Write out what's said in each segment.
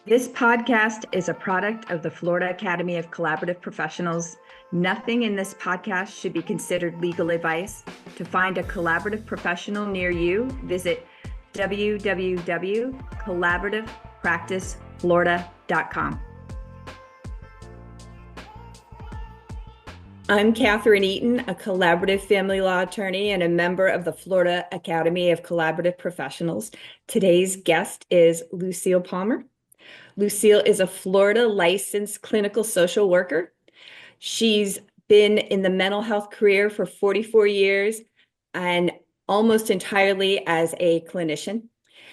This podcast is a product of the Florida Academy of Collaborative Professionals. Nothing in this podcast should be considered legal advice. To find a collaborative professional near you, visit www.collaborativepracticeflorida.com. I'm Catherine Eaton, a collaborative family law attorney and a member of the Florida Academy of Collaborative Professionals. Today's guest is Lucille Palmer. Lucille is a Florida licensed clinical social worker. She's been in the mental health career for 44 years and almost entirely as a clinician.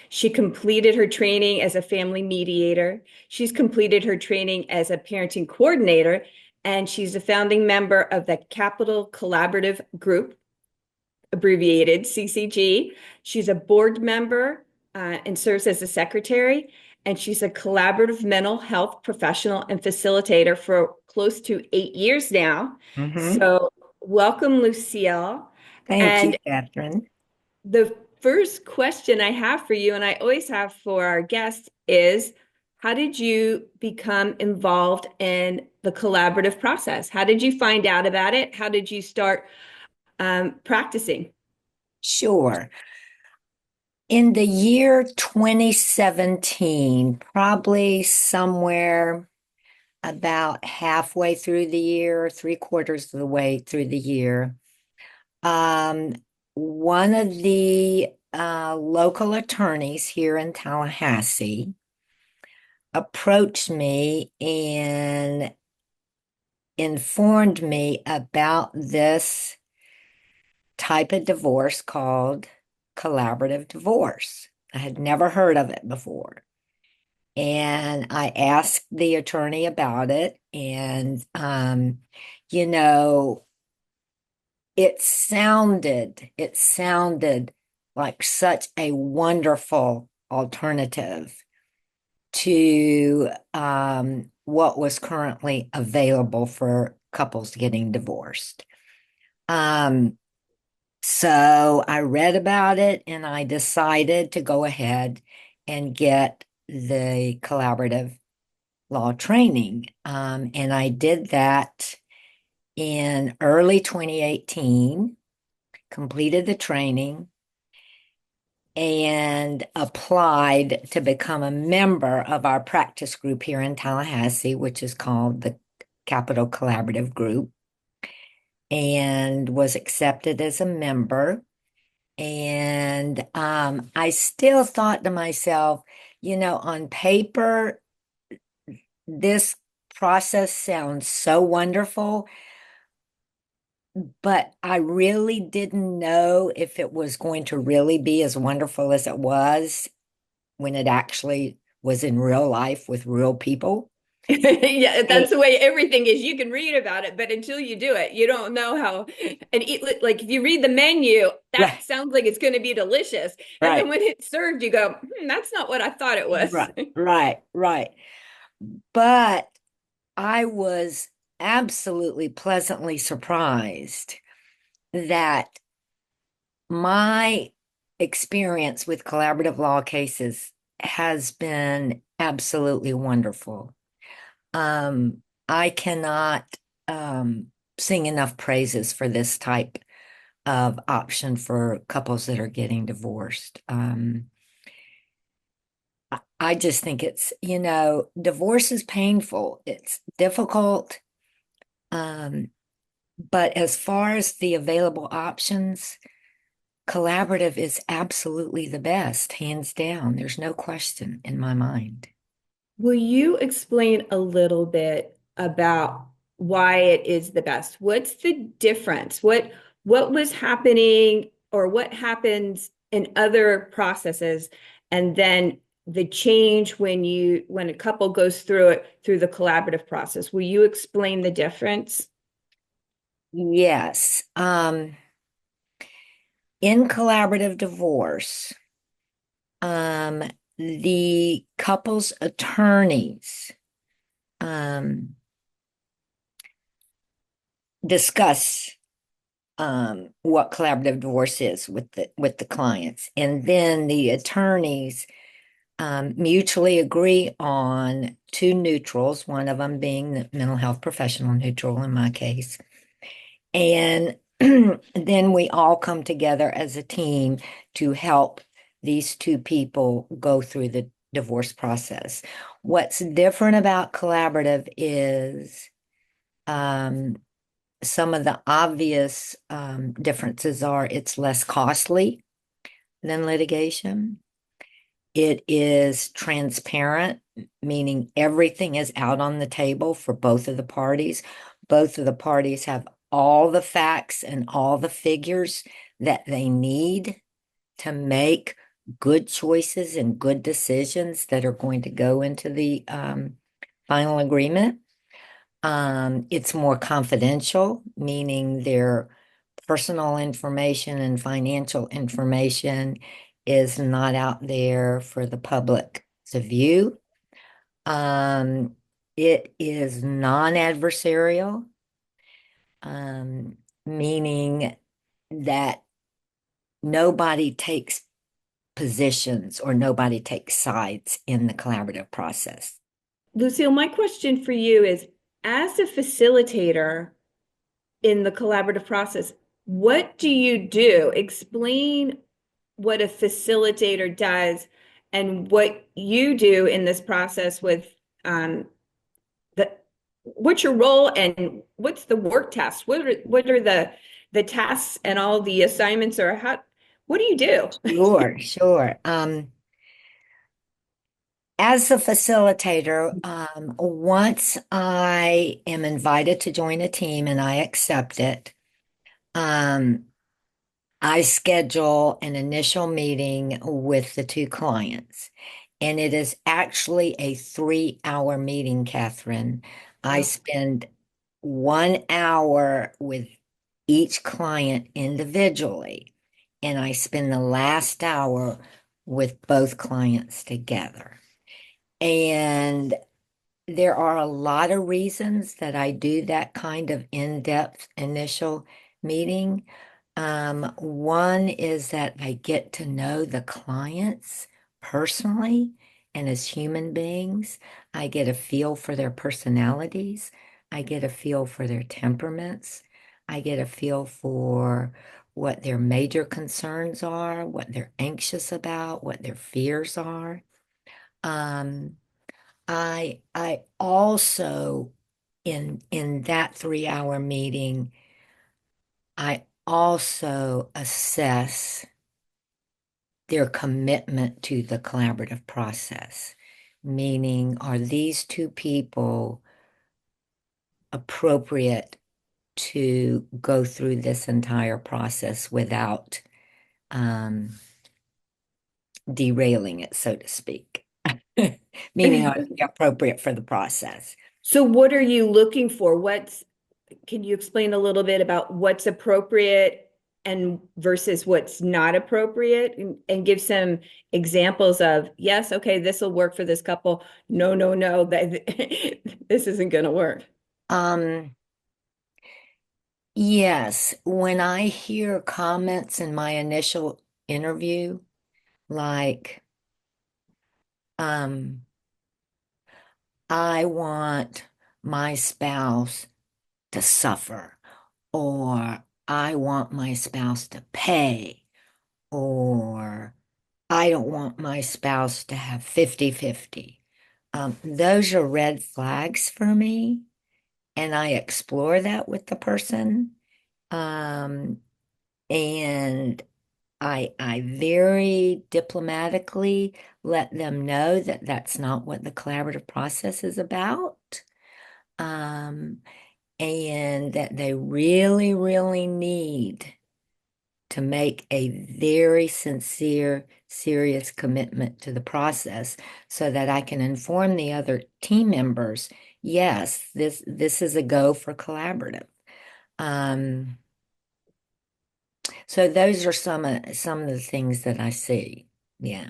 She completed her training as a family mediator. She's completed her training as a parenting coordinator, and she's a founding member of the Capital Collaborative Group, abbreviated CCG. She's a board member and serves as a secretary, and she's a collaborative mental health professional and facilitator for close to 8 years now. So welcome, Lucille. Thank you, And Catherine. the first question I have for you, and I always have for our guests, is how did you become involved in the collaborative process? How did you find out about it? How did you start practicing? Sure. In the year 2017, probably somewhere about halfway through the year, three-quarters of the way through the year, um, one of the local attorneys here in Tallahassee approached me and informed me about this type of divorce called collaborative divorce. I had never heard of it before. And I asked the attorney about it. And, you know, it sounded like such a wonderful alternative to what was currently available for couples getting divorced. Um, So I read about it and I decided to go ahead and get the collaborative law training. And I did that in early 2018, completed the training, and applied to become a member of our practice group here in Tallahassee, which is called the Capital Collaborative Group, and was accepted as a member. And I still thought to myself, on paper, this process sounds so wonderful, but I really didn't know if it was going to really be as wonderful as it was when it actually was in real life with real people. Yeah, And- that's the way everything is. You can read about it, but until you do it, you don't know how. And eat like if you read the menu, that Right, sounds like it's going to be delicious. And then right, when it's served, you go, that's not what I thought it was. right, right, right. But I was absolutely pleasantly surprised that my experience with collaborative law cases has been absolutely wonderful. I cannot sing enough praises for this type of option for couples that are getting divorced. I just think divorce is painful. It's difficult. Um, but as far as the available options, collaborative is absolutely the best, hands down. There's no question in my mind. Will you explain a little bit about why it is the best? What's the difference? What was happening or what happens in other processes and then the change when a couple goes through it through the collaborative process? Will you explain the difference? Yes. In collaborative divorce, um, the couple's attorneys um, discuss what collaborative divorce is with the clients, and then the attorneys mutually agree on two neutrals, one of them being the mental health professional neutral in my case. And then we all come together as a team to help these two people go through the divorce process. What's different about collaborative is some of the obvious differences are it's less costly than litigation. It is transparent, meaning everything is out on the table for both of the parties. Both of the parties have all the facts and all the figures that they need to make good choices and good decisions that are going to go into the final agreement. It's more confidential, meaning their personal information and financial information is not out there for the public to view. Um, it is non-adversarial, meaning that nobody takes positions or nobody takes sides in the collaborative process. Lucille, my question for you is, as a facilitator in the collaborative process, what do you do? Explain what a facilitator does and what you do in this process with the what's your role and what's the work task? What are the tasks and all the assignments, or how what do you do? Sure, sure. As a facilitator, once I am invited to join a team and I accept it, um, I schedule an initial meeting with the two clients. And it is actually a 3 hour meeting, Catherine. I Wow. spend 1 hour with each client individually, and I spend the last hour with both clients together. And there are a lot of reasons that I do that kind of in-depth initial meeting. One is that I get to know the clients personally and as human beings. I get a feel for their personalities. I get a feel for their temperaments. I get a feel for what their major concerns are, what they're anxious about, what their fears are. Um, I also in that 3 hour meeting, I also assess their commitment to the collaborative process, meaning are these two people appropriate to go through this entire process without um, derailing it, so to speak, meaning are they appropriate for the process? So what are you looking for? Can you explain a little bit about what's appropriate and versus what's not appropriate, and give some examples of, yes, okay, this will work for this couple. No, no, no, that this isn't going to work. Um, yes, when I hear comments in my initial interview, like, um, I want my spouse to suffer, or I want my spouse to pay, or I don't want my spouse to have 50-50. Those are red flags for me, and I explore that with the person. Um, and I very diplomatically let them know that that's not what the collaborative process is about. Um, and that they really, really need to make a very sincere, serious commitment to the process so that I can inform the other team members, yes, this is a go for collaborative. Um, so those are some of the things that I see. Yeah,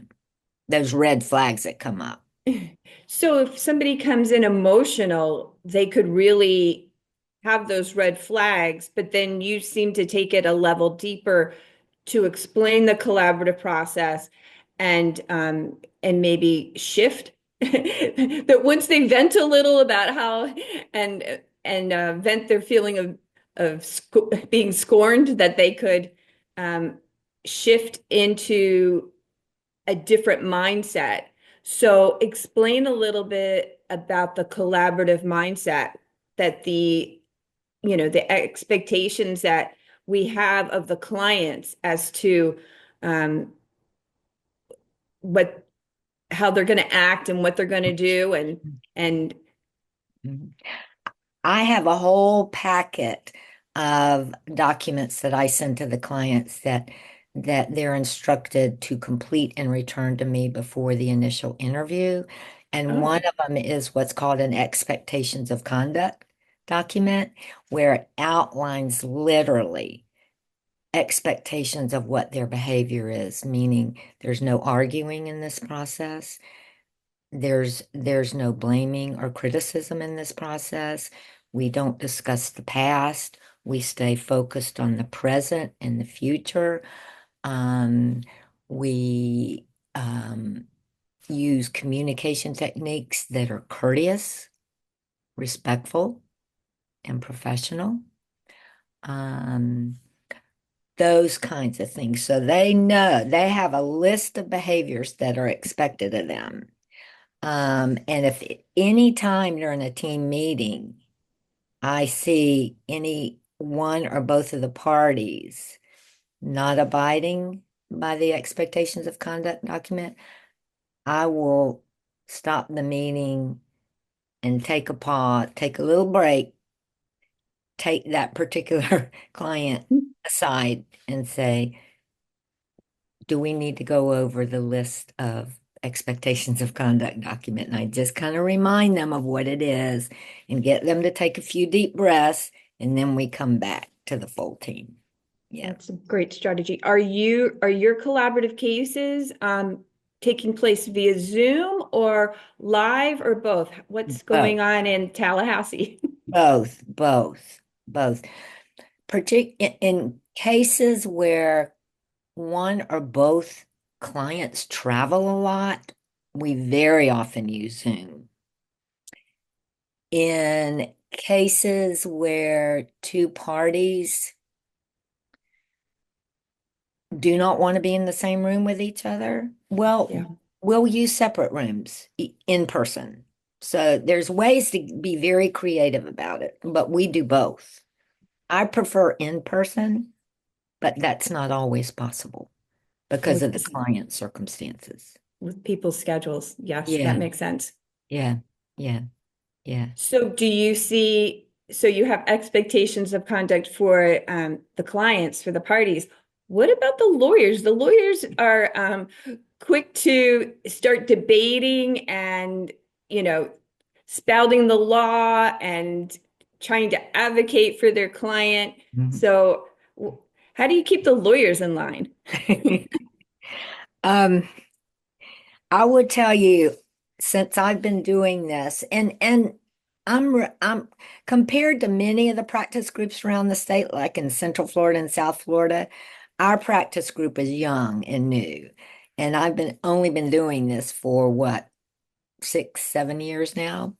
those red flags that come up. So if somebody comes in emotional, they could really have those red flags, but then you seem to take it a level deeper to explain the collaborative process and maybe shift that once they vent a little about how and vent their feeling of being scorned, that they could um, shift into a different mindset. So explain a little bit about the collaborative mindset, that the expectations that we have of the clients as to um, what how they're going to act and what they're going to do and Mhm. I have a whole packet of documents that I send to the clients that they're instructed to complete and return to me before the initial interview. And oh, one of them is what's called an expectations of conduct document, where it outlines literally expectations of what their behavior is, meaning there's no arguing in this process. There's no blaming or criticism in this process. We don't discuss the past. We stay focused on the present and the future. Um, we use communication techniques that are courteous, respectful, and professional. Um, those kinds of things. So they know they have a list of behaviors that are expected of them. And if any time during a team meeting, I see any one or both of the parties not abiding by the expectations of conduct document, I will stop the meeting and take a pause, take a little break, take that particular client aside and say, do we need to go over the list of expectations of conduct document? And I just kind of remind them of what it is and get them to take a few deep breaths, and then we come back to the full team. Yeah. that's a great strategy. Are your collaborative cases taking place via Zoom or live or both? What's Both, going on in Tallahassee? both. In cases where one or both clients travel a lot, we very often use Zoom. In cases where two parties do not want to be in the same room with each other, well, Yeah, we'll use separate rooms in person. So there's ways to be very creative about it, but we do both. I prefer in person, but that's not always possible because with of the client circumstances. with people's schedules. Yes, that Yeah, makes sense. yeah, yeah, yeah. So so you have expectations of conduct for the clients, for the parties. What about the lawyers? The lawyers are quick to start debating and, you know, spouting the law and trying to advocate for their client. Mhm. So how do you keep the lawyers in line? Um, I would tell you, since I've been doing this, and I'm compared to many of the practice groups around the state, like in Central Florida and South Florida, our practice group is young and new. And I've been only been doing this for what, 6, 7 years now.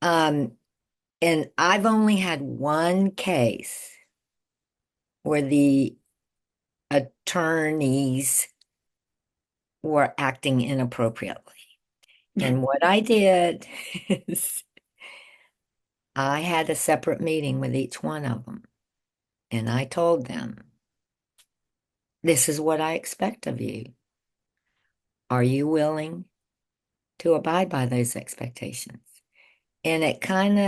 Um, and I've only had one case where the attorneys were acting inappropriately. And what I did is I had a separate meeting with each one of them. And I told them, this is what I expect of you. Are you willing to abide by those expectations? And it kind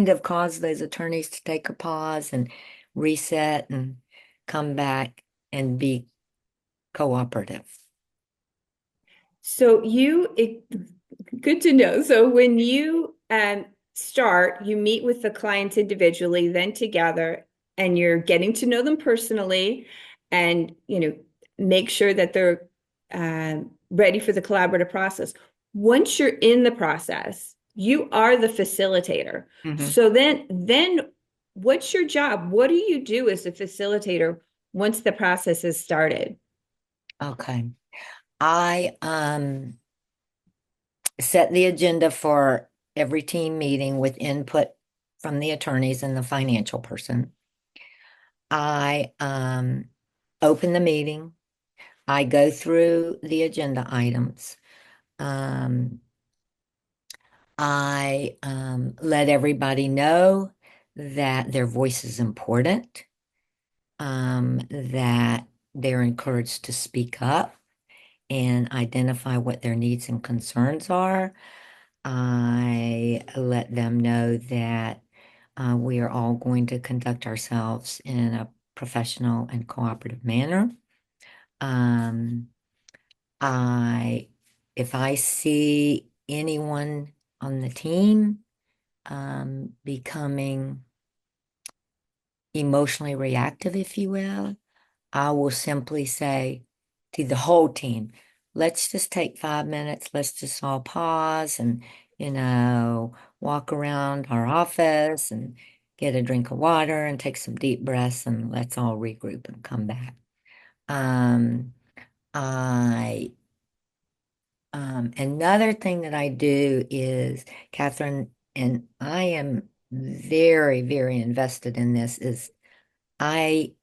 of caused those attorneys to take a pause and reset and come back and be cooperative. So good to know. So when you start, you meet with the clients individually, then together, and you're getting to know them personally, and make sure that they're ready for the collaborative process. Once you're in the process, you are the facilitator. Mhm. So then what's your job? What do you do as a facilitator once the process has started? Okay. I set the agenda for every team meeting with input from the attorneys and the financial person. I open the meeting. I go through the agenda items. Um, I let everybody know that their voice is important, that they're encouraged to speak up and identify what their needs and concerns are. I let them know that we are all going to conduct ourselves in a professional and cooperative manner. Um, I, if I see anyone on the team becoming emotionally reactive, if you will, I will simply say to the whole team, let's just take 5 minutes. Let's just all pause and, walk around our office and get a drink of water and take some deep breaths and let's all regroup and come back. Um, I Another thing that I do is, Catherine, and I am very, very invested in this, is I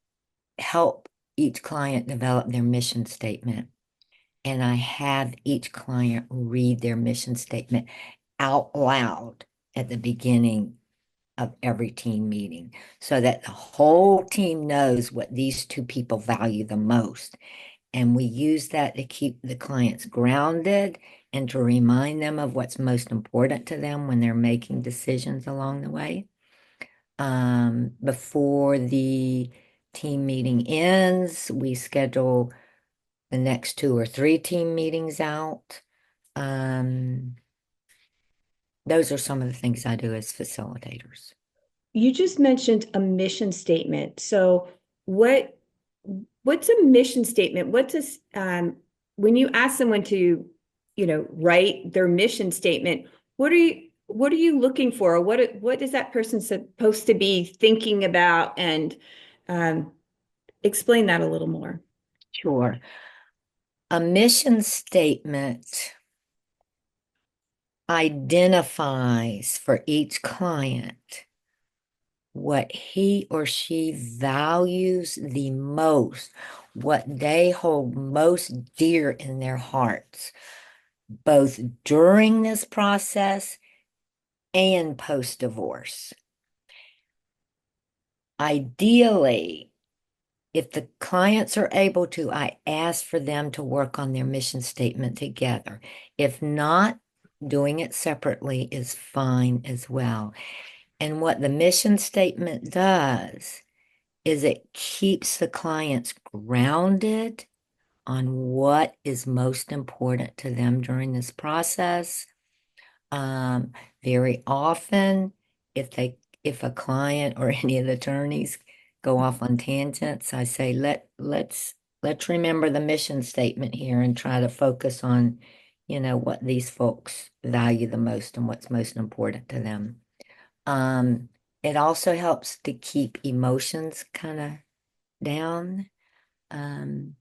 help each client develop their mission statement. And I have each client read their mission statement out loud at the beginning of every team meeting so that the whole team knows what these two people value the most. And we use that to keep the clients grounded and to remind them of what's most important to them when they're making decisions along the way. Before the team meeting ends, we schedule the next 2 or 3 team meetings out. Um, those are some of the things I do as facilitators. You just mentioned a mission statement. So what what's a mission statement? What does when you ask someone to, write their mission statement, what are you looking for? What is that person supposed to be thinking about? And um, explain that a little more. Sure. A mission statement identifies for each client what he or she values the most, what they hold most dear in their hearts, both during this process and post-divorce. Ideally, if the clients are able to, I ask for them to work on their mission statement together. If not, doing it separately is fine as well. And what the mission statement does is it keeps the clients grounded on what is most important to them during this process. Um, Very often, if a client or any of the attorneys go off on tangents, I say let's remember the mission statement here and try to focus on, what these folks value the most and what's most important to them. Um, it also helps to keep emotions kind of down. Um,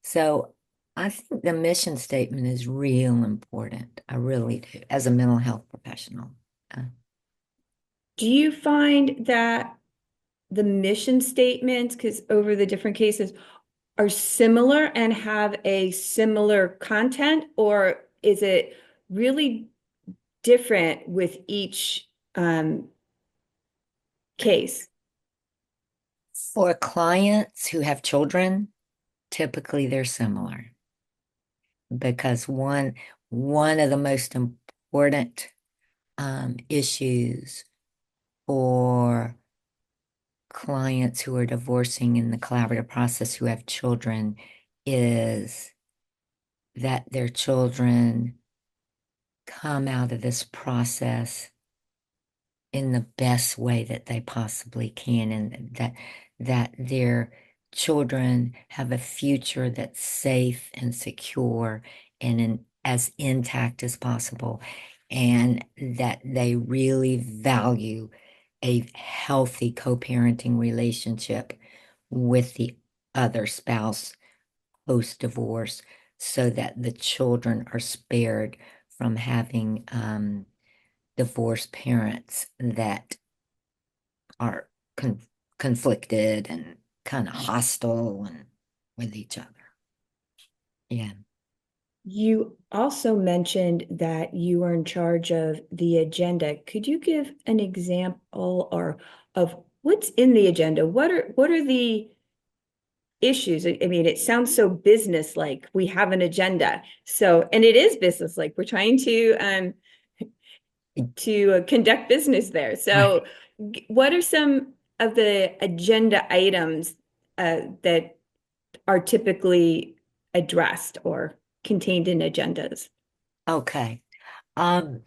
so I think the mission statement is real important. I really do, as a mental health professional. Uh, Do you find that the mission statements, because over the different cases, are similar and have a similar content, or is it really different with each case? for clients who have children, typically they're similar because one of the most important issues for clients who are divorcing in the collaborative process who have children is that their children come out of this process in the best way that they possibly can, and that their children have a future that's safe and secure and as intact as possible, and that they really value a healthy co-parenting relationship with the other spouse post-divorce so that the children are spared from having divorced parents that are conflicted and kind of hostile and with each other. Yeah. You also mentioned that you are in charge of the agenda. Could you give an example or of what's in the agenda? What are the issues? I mean, it sounds so business-like. We have an agenda. So, and it is business-like. We're trying to conduct business there. Right. So, what are some of the agenda items that are typically addressed or contained in agendas? Okay. Um,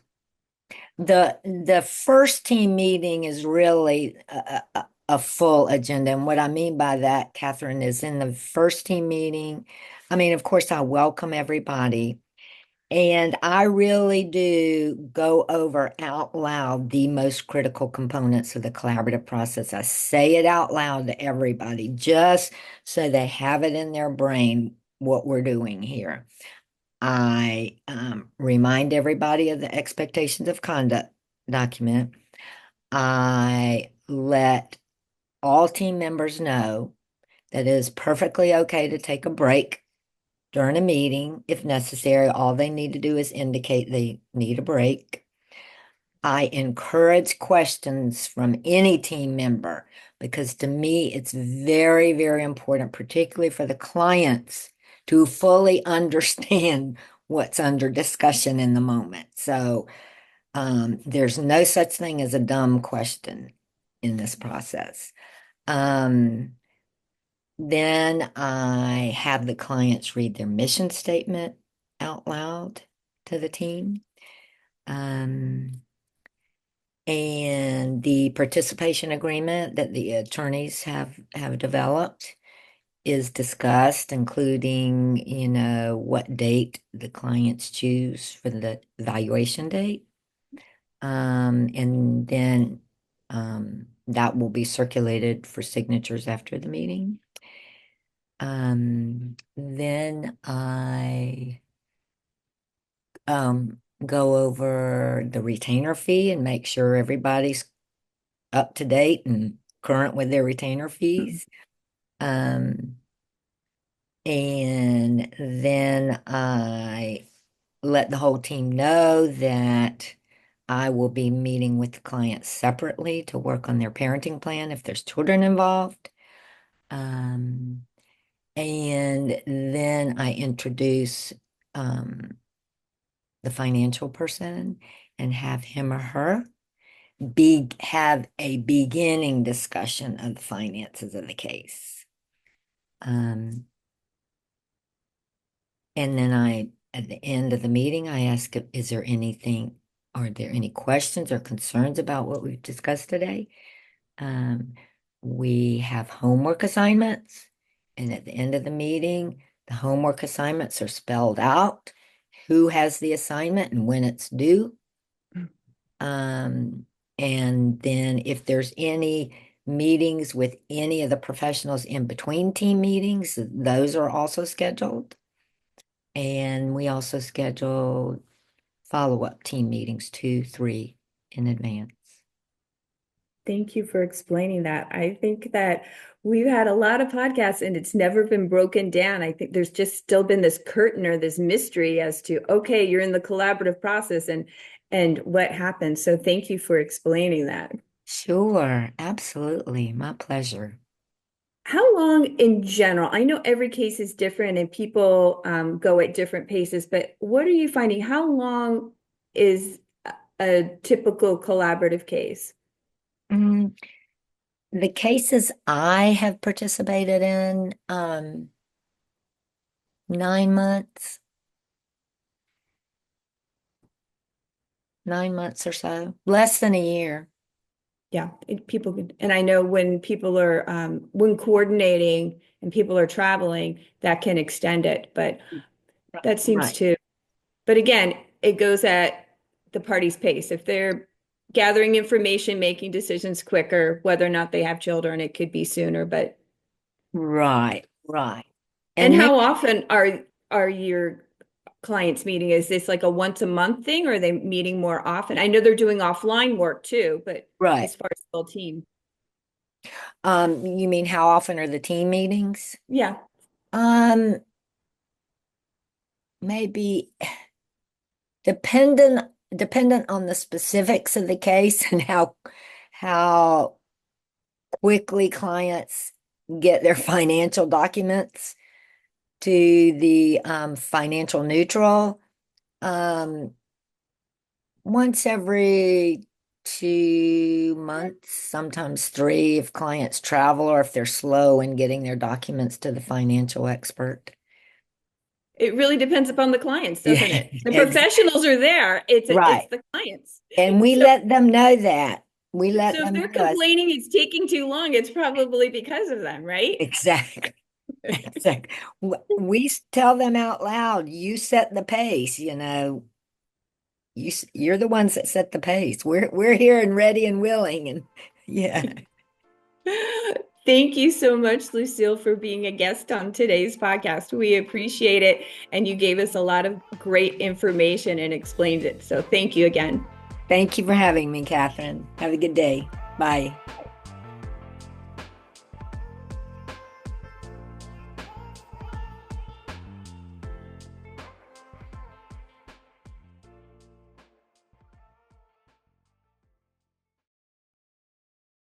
the first team meeting is really a full agenda. And what I mean by that, Catherine, is in the first team meeting, I mean, of course, I welcome everybody. And I really do go over out loud the most critical components of the collaborative process. I say it out loud to everybody just so they have it in their brain what we're doing here. I remind everybody of the expectations of conduct document. I let all team members know that it is perfectly okay to take a break during a meeting if necessary. All they need to do is indicate they need a break. I encourage questions from any team member because to me, it's very, very important, particularly for the clients, to fully understand what's under discussion in the moment. So there's no such thing as a dumb question in this process. Um, then I have the clients read their mission statement out loud to the team. Um, and the participation agreement that the attorneys have developed is discussed, including, what date the clients choose for the evaluation date. And then that will be circulated for signatures after the meeting. Then I go over the retainer fee and make sure everybody's up to date and current with their retainer fees. Um, and then I let the whole team know that I will be meeting with the client separately to work on their parenting plan if there's children involved. Um, and then I introduce the financial person and have him or her have a beginning discussion of the finances of the case. Um, and then at the end of the meeting, I ask, are there any questions or concerns about what we've discussed today? Um, we have homework assignments, and at the end of the meeting, the homework assignments are spelled out, who has the assignment and when it's due. Um, and then if there's any meetings with any of the professionals in between team meetings, those are also scheduled. And we also schedule follow-up team meetings, 2, 3 in advance. Thank you for explaining that. I think that we've had a lot of podcasts and it's never been broken down. I think there's just still been this curtain or this mystery as to, okay, you're in the collaborative process and what happens. So thank you for explaining that. Sure, absolutely. My pleasure. How long in general? I know every case is different and people go at different paces, but what are you finding? How long is a typical collaborative case? Mm, the cases I have participated in, 9 months, 9 months or so, less than a year. Yeah, people can, and I know when people are when coordinating and people are traveling, that can extend it, but that seems Right. to, but again, it goes at the party's pace. If they're gathering information, making decisions quicker, whether or not they have children, it could be sooner, but Right, right. And And how maybe, often are your clients meeting? Is this like a once a month thing, or are they meeting more often? I know they're doing offline work too, but right. as far as the whole team. You mean how often are the team meetings? Yeah. Um, maybe dependent on the specifics of the case and how quickly clients get their financial documents to the financial neutral. Um, once every 2 months, sometimes three if clients travel or if they're slow in getting their documents to the financial expert. It really depends upon the clients, Yeah, doesn't it? The professionals are there. It's right. the clients. And we So let them know that. We let so if them they're know us. complaining it's taking too long, it's probably because of them, right? Exactly. Exactly. We tell them out loud, you set the pace, you're the ones that set the pace. We're here and ready and willing and yeah. Thank you so much, Lucille, for being a guest on today's podcast. We appreciate it. And you gave us a lot of great information and explained it. So thank you again. Thank you for having me, Catherine. Have a good day. Bye.